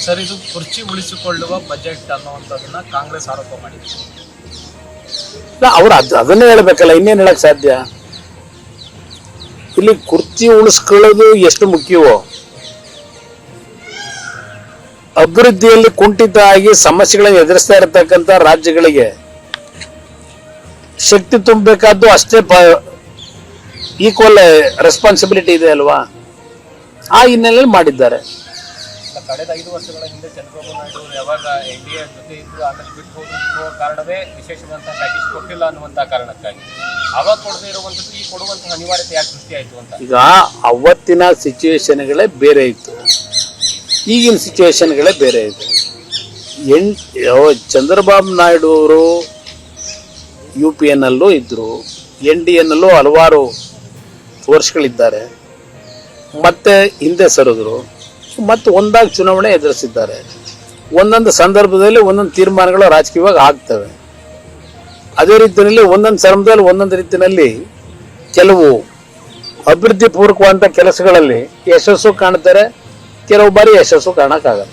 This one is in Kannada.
ಸರ್, ಇದು ಕುರ್ಚಿ ಉಳಿಸಿಕೊಳ್ಳುವ ಬಜೆಟ್ ಅನ್ನುವಂಥದ್ದನ್ನ ಕಾಂಗ್ರೆಸ್ ಆರೋಪ ಮಾಡಿದೆ. ಅವ್ರು ಅದನ್ನೇ ಹೇಳ್ಬೇಕಲ್ಲ, ಇನ್ನೇನು ಹೇಳಕ್ ಸಾಧ್ಯ? ಇಲ್ಲಿ ಕುರ್ಚಿ ಉಳಿಸ್ಕೊಳ್ಳೋದು ಎಷ್ಟು ಮುಖ್ಯವೋ, ಅಭಿವೃದ್ಧಿಯಲ್ಲಿ ಕುಂಠಿತ ಆಗಿ ಸಮಸ್ಯೆಗಳನ್ನು ಎದುರಿಸ್ತಾ ಇರತಕ್ಕಂಥ ರಾಜ್ಯಗಳಿಗೆ ಶಕ್ತಿ ತುಂಬಬೇಕಾದ್ದು ಅಷ್ಟೇ ಈಕ್ವಲ್ ರೆಸ್ಪಾನ್ಸಿಬಿಲಿಟಿ ಇದೆ ಅಲ್ವಾ? ಆ ಹಿನ್ನೆಲೆಯಲ್ಲಿ ಮಾಡಿದ್ದಾರೆ. ಕಳೆದ 5 ವರ್ಷಗಳ ಹಿಂದೆ ಚಂದ್ರಬಾಬು ನಾಯ್ಡು ಯಾವಾಗ NDA ಜೊತೆ ಇದ್ದು ಆಮೇಲೆ ಬಿಟ್ಟು ಹೋಗುವ ಕಾರಣವೇ ವಿಶೇಷವಾದಂತಹ ಪ್ಯಾಕೇಜ್ ಕೊಟ್ಟಿಲ್ಲ ಅನ್ನುವಂತಹ ಕಾರಣಕ್ಕಾಗಿ ಅವಾಗ ಕೊಡದೇ ಇರುವಂತದ್ದು ಈ ಕೊಡುವಂತಹ ಅನಿವಾರ್ಯತೆ ಯಾಕೆ ಸೃಷ್ಟಿ ಆಯ್ತು ಅಂತ. ಈಗ ಅವತ್ತಿನ ಸಿಚುವೇಶನ್ಗಳೇ ಬೇರೆ ಇತ್ತು, ಈಗಿನ ಸಿಚುವೇಶನ್ಗಳೇ ಬೇರೆ ಇದೆ. ಚಂದ್ರಬಾಬು ನಾಯ್ಡು ಅವರು UPNಲ್ಲೂ ಇದ್ರು, NDAನಲ್ಲೂ ಹಲವಾರು ವರ್ಷಗಳಿದ್ದಾರೆ, ಮತ್ತೆ ಹಿಂದೆ ಸರಿದ್ರು, ಮತ್ತು ಒಂದಾಗಿ ಚುನಾವಣೆ ಎದುರಿಸಿದ್ದಾರೆ. ಒಂದೊಂದು ಸಂದರ್ಭದಲ್ಲಿ ಒಂದೊಂದು ತೀರ್ಮಾನಗಳು ರಾಜಕೀಯವಾಗಿ ಆಗ್ತವೆ. ಅದೇ ರೀತಿಯಲ್ಲಿ ಒಂದೊಂದು ಸಂದರ್ಭದಲ್ಲಿ ಒಂದೊಂದು ರೀತಿಯಲ್ಲಿ ಕೆಲವು ಅಭಿವೃದ್ಧಿ ಪೂರ್ವಕವಾದಂಥ ಕೆಲಸಗಳಲ್ಲಿ ಯಶಸ್ಸು ಕಾಣ್ತಾರೆ, ಕೆಲವು ಬಾರಿ ಯಶಸ್ಸು ಕಾಣಕ್ಕಾಗಲ್ಲ.